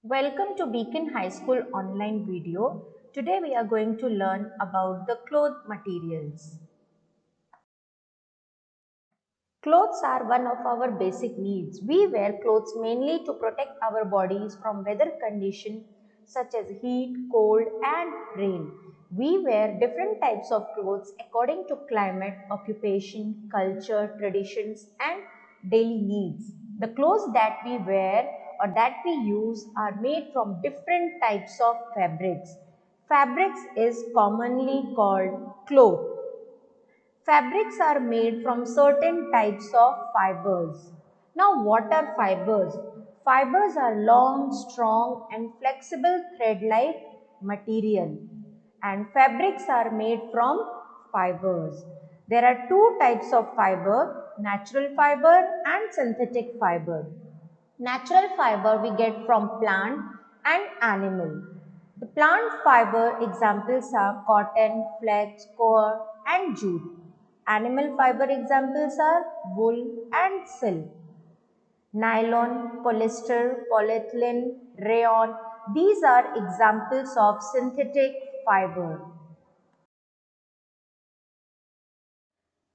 Welcome to Beacon High School online video. Today we are going to learn about the cloth materials. Clothes are one of our basic needs. We wear clothes mainly to protect our bodies from weather conditions such as heat, cold and rain. We wear different types of clothes according to climate, occupation, culture, traditions and daily needs. The clothes that we wear or that we use are made from different types of fabrics. Fabrics is commonly called cloth. Fabrics are made from certain types of fibers. Now, what are fibers? Fibers are long, strong and flexible thread-like material, and fabrics are made from fibers. There are two types of fiber, natural fiber and synthetic fiber. Natural fiber we get from plant and animal. The plant fiber examples are cotton, flax, coir and jute. Animal fiber examples are wool and silk. Nylon, polyester, polyethylene, rayon. These are examples of synthetic fiber.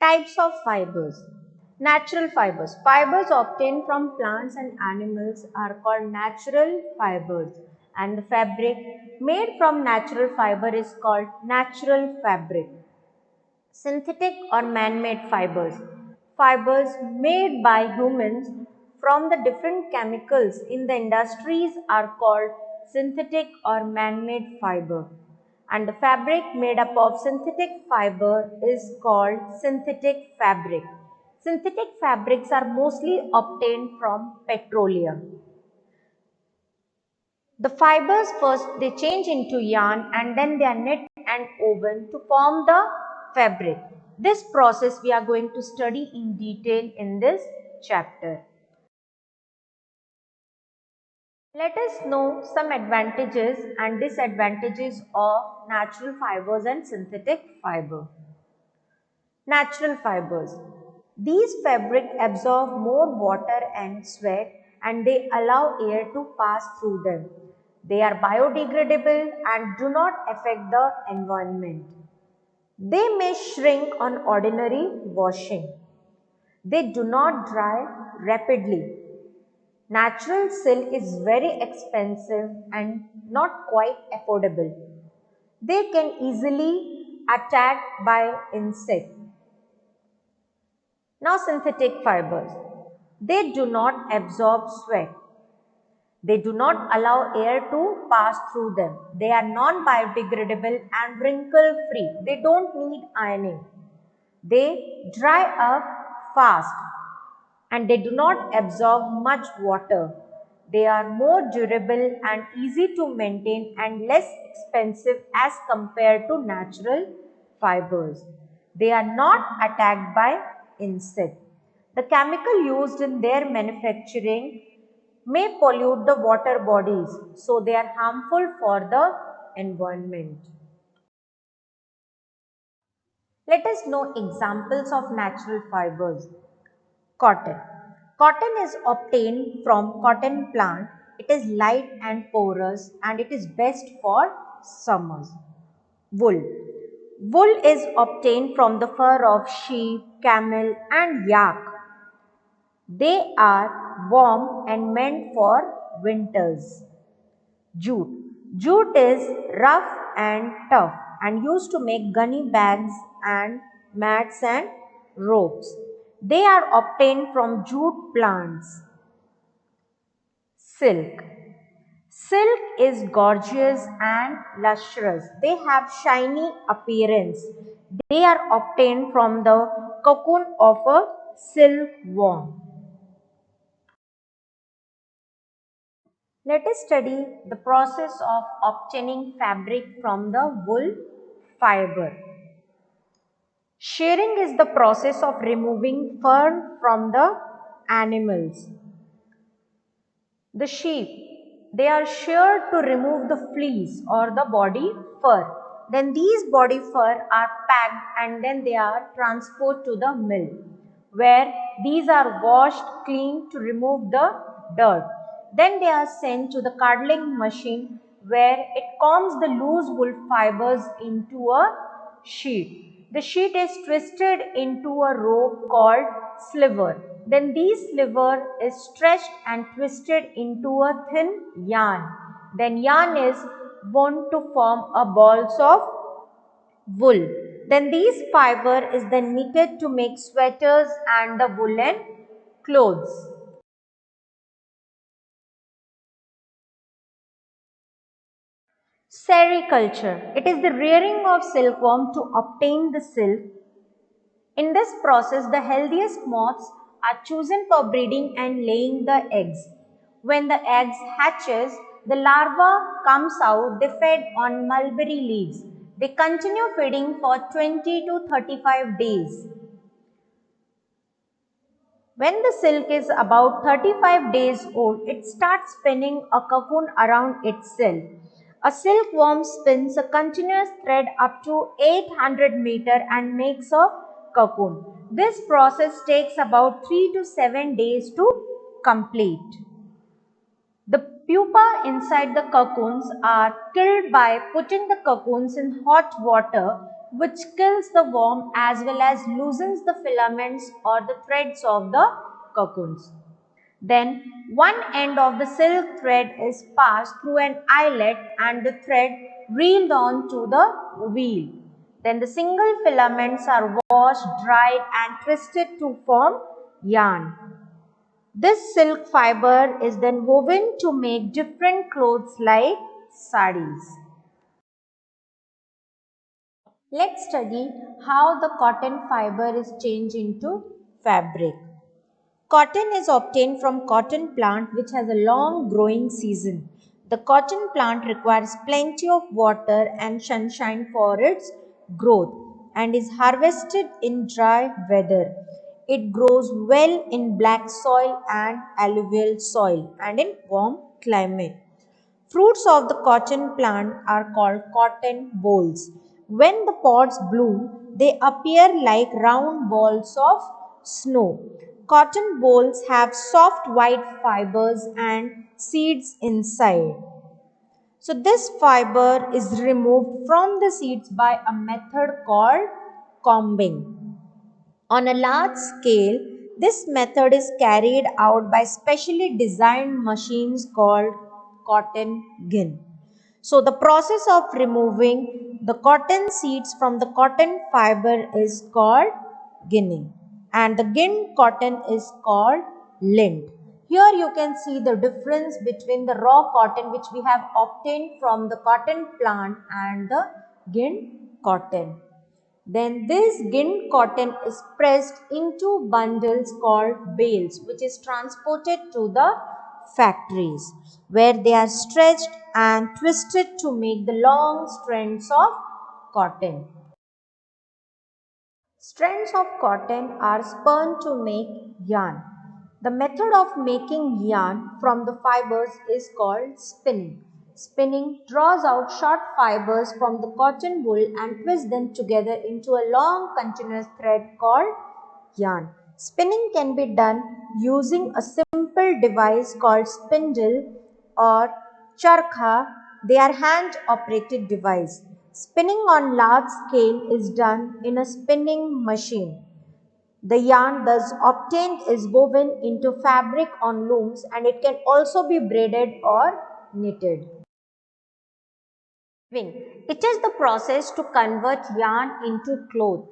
Types of fibers. Natural fibers. Fibers obtained from plants and animals are called natural fibers, and the fabric made from natural fiber is called natural fabric. Synthetic or man-made fibers. Fibers made by humans from the different chemicals in the industries are called synthetic or man-made fiber. And the fabric made up of synthetic fiber is called synthetic fabric. Synthetic fabrics are mostly obtained from petroleum. The fibers first they change into yarn and then they are knit and woven to form the fabric. This process we are going to study in detail in this chapter. Let us know some advantages and disadvantages of natural fibers and synthetic fiber. Natural fibers. These fabric absorb more water and sweat and they allow air to pass through them. They are biodegradable and do not affect the environment. They may shrink on ordinary washing. They do not dry rapidly. Natural silk is very expensive and not quite affordable. They can easily attacked by insects. Now synthetic fibers. They do not absorb sweat. They do not allow air to pass through them. They are non-biodegradable and wrinkle free. They don't need ironing. They dry up fast and they do not absorb much water. They are more durable and easy to maintain and less expensive as compared to natural fibers. They are not attacked by insects. The chemical used in their manufacturing may pollute the water bodies, so they are harmful for the environment. Let us know examples of natural fibers. Cotton. Cotton is obtained from cotton plant. It is light and porous and it is best for summers. Wool. Wool is obtained from the fur of sheep, camel and yak. They are warm and meant for winters. Jute. Jute is rough and tough and used to make gunny bags and mats and ropes. They are obtained from jute plants. Silk. Silk is gorgeous and lustrous. They have shiny appearance. They are obtained from the cocoon of a silkworm. Let us study the process of obtaining fabric from the wool fiber. Shearing is the process of removing fur from the animals. The sheep, they are sheared to remove the fleece or the body fur. Then these body fur are packed and then they are transported to the mill where these are washed clean to remove the dirt. Then they are sent to the cardling machine where it combs the loose wool fibers into a sheet. The sheet is twisted into a rope called sliver. Then this sliver is stretched and twisted into a thin yarn. Then yarn is wound to form a balls of wool. Then these fiber is then knitted to make sweaters and the woolen clothes. Sericulture. It is the rearing of silkworm to obtain the silk. In this process, the healthiest moths are chosen for breeding and laying the eggs. When the eggs hatches, the larva comes out, they fed on mulberry leaves. They continue feeding for 20 to 35 days. When the silk is about 35 days old, it starts spinning a cocoon around itself. A silkworm spins a continuous thread up to 800 meter and makes a cocoon. This process takes about 3 to 7 days to complete. The pupa inside the cocoons are killed by putting the cocoons in hot water, which kills the worm as well as loosens the filaments or the threads of the cocoons. Then one end of the silk thread is passed through an eyelet and the thread reeled on to the wheel. Then the single filaments are washed, dried and twisted to form yarn. This silk fiber is then woven to make different clothes like sarees. Let's study how the cotton fiber is changed into fabric. Cotton is obtained from cotton plant which has a long growing season. The cotton plant requires plenty of water and sunshine for its growth and is harvested in dry weather. It grows well in black soil and alluvial soil and in warm climate. Fruits of the cotton plant are called cotton bolls. When the pods bloom, they appear like round balls of snow. Cotton bolls have soft white fibers and seeds inside. So, this fiber is removed from the seeds by a method called combing. On a large scale, this method is carried out by specially designed machines called cotton gin. So, the process of removing the cotton seeds from the cotton fiber is called ginning, and the ginned cotton is called lint. Here you can see the difference between the raw cotton which we have obtained from the cotton plant and the ginned cotton. Then this ginned cotton is pressed into bundles called bales, which is transported to the factories where they are stretched and twisted to make the long strands of cotton. Strands of cotton are spun to make yarn. The method of making yarn from the fibers is called spinning. Spinning draws out short fibers from the cotton wool and twists them together into a long continuous thread called yarn. Spinning can be done using a simple device called spindle or charkha. They are hand operated device. Spinning on large scale is done in a spinning machine. The yarn thus obtained is woven into fabric on looms and it can also be braided or knitted. Weaving. It is the process to convert yarn into cloth.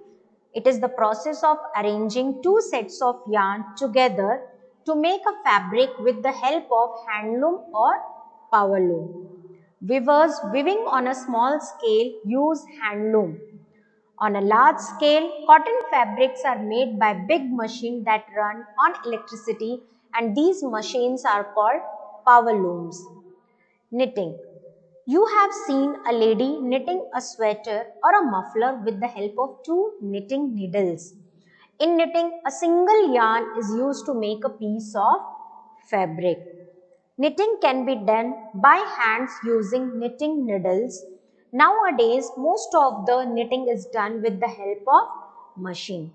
It is the process of arranging two sets of yarn together to make a fabric with the help of handloom or power loom. Weavers weaving on a small scale use handloom. On a large scale, cotton fabrics are made by big machines that run on electricity and these machines are called power looms. Knitting. You have seen a lady knitting a sweater or a muffler with the help of two knitting needles. In knitting, a single yarn is used to make a piece of fabric. Knitting can be done by hands using knitting needles. Nowadays, most of the knitting is done with the help of machine.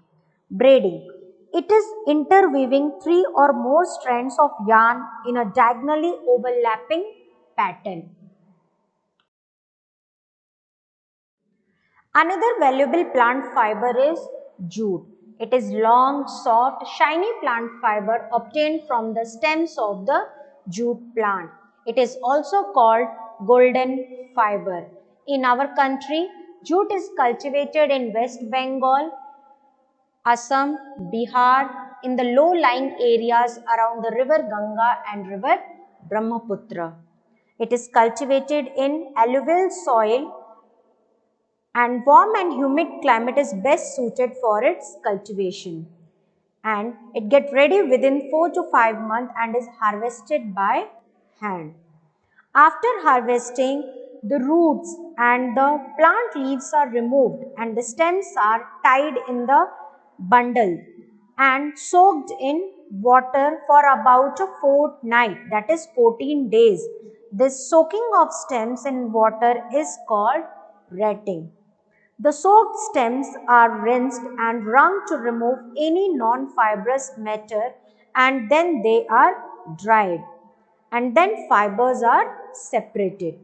Braiding. It is interweaving three or more strands of yarn in a diagonally overlapping pattern. Another valuable plant fiber is jute. It is long, soft, shiny plant fiber obtained from the stems of the jute plant. It is also called golden fiber. In our country, jute is cultivated in West Bengal, Assam, Bihar, in the low-lying areas around the river Ganga and river Brahmaputra. It is cultivated in alluvial soil and warm and humid climate is best suited for its cultivation. And it gets ready within 4 to 5 months and is harvested by hand. After harvesting, the roots and the plant leaves are removed and the stems are tied in the bundle and soaked in water for about a fortnight, that is 14 days. This soaking of stems in water is called retting. The soaked stems are rinsed and wrung to remove any non-fibrous matter and then they are dried and then fibers are separated.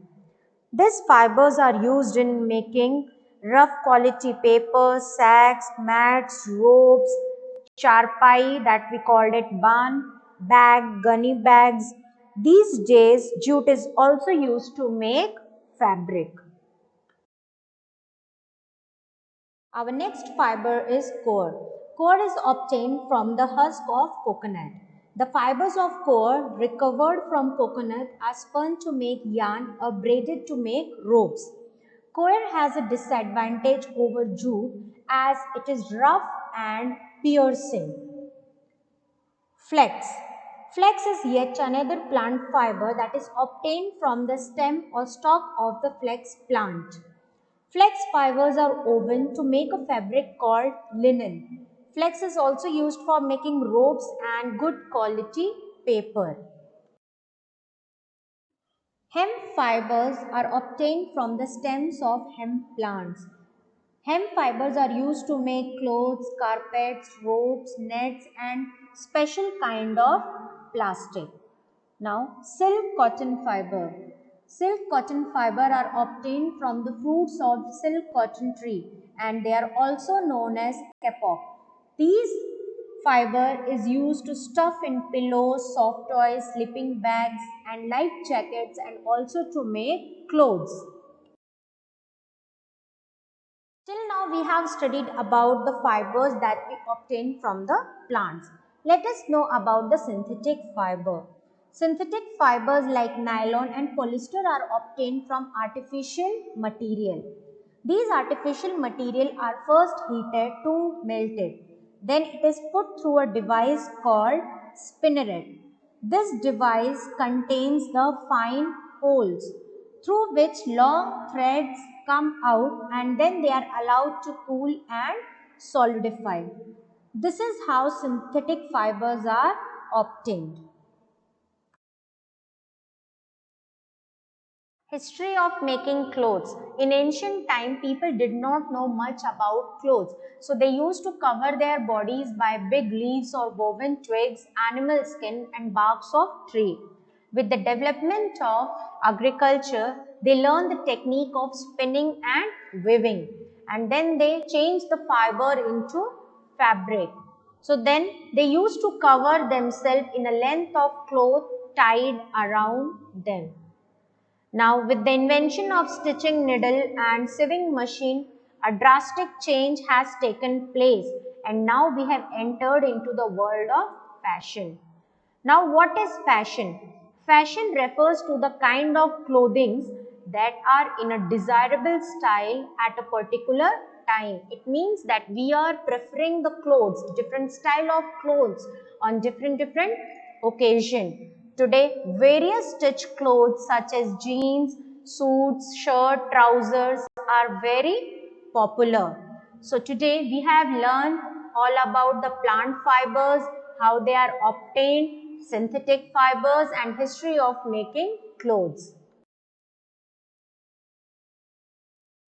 These fibers are used in making rough quality paper, sacks, mats, ropes, charpai that we called it barn, bag, gunny bags. These days jute is also used to make fabric. Our next fiber is core. Core is obtained from the husk of coconut. The fibers of core recovered from coconut are spun to make yarn or braided to make ropes. Core has a disadvantage over jute as it is rough and piercing. Flax. Flax is yet another plant fiber that is obtained from the stem or stalk of the flax plant. Flax fibers are woven to make a fabric called linen. Flax is also used for making ropes and good quality paper. Hemp fibers are obtained from the stems of hemp plants. Hemp fibers are used to make clothes, carpets, ropes, nets and special kind of plastic. Now, silk cotton fiber. Silk cotton fiber are obtained from the fruits of silk cotton tree and they are also known as kapok. These fiber is used to stuff in pillows, soft toys, sleeping bags and light jackets and also to make clothes. Till now we have studied about the fibers that we obtain from the plants. Let us know about the synthetic fiber. Synthetic fibers like nylon and polyester are obtained from artificial material. These artificial material are first heated to melt it. Then it is put through a device called spinneret. This device contains the fine holes through which long threads come out and then they are allowed to cool and solidify. This is how synthetic fibers are obtained. History of making clothes. In ancient time, people did not know much about clothes. So they used to cover their bodies by big leaves or woven twigs, animal skin and barks of tree. With the development of agriculture, they learned the technique of spinning and weaving. And then they changed the fiber into fabric. So then they used to cover themselves in a length of cloth tied around them. Now with the invention of stitching needle and sewing machine, a drastic change has taken place and now we have entered into the world of fashion. Now what is fashion? Fashion refers to the kind of clothing that are in a desirable style at a particular time. It means that we are preferring the clothes, different style of clothes on different occasion. Today, various stitched clothes such as jeans, suits, shirt, trousers are very popular. So today we have learned all about the plant fibers, how they are obtained, synthetic fibers and history of making clothes.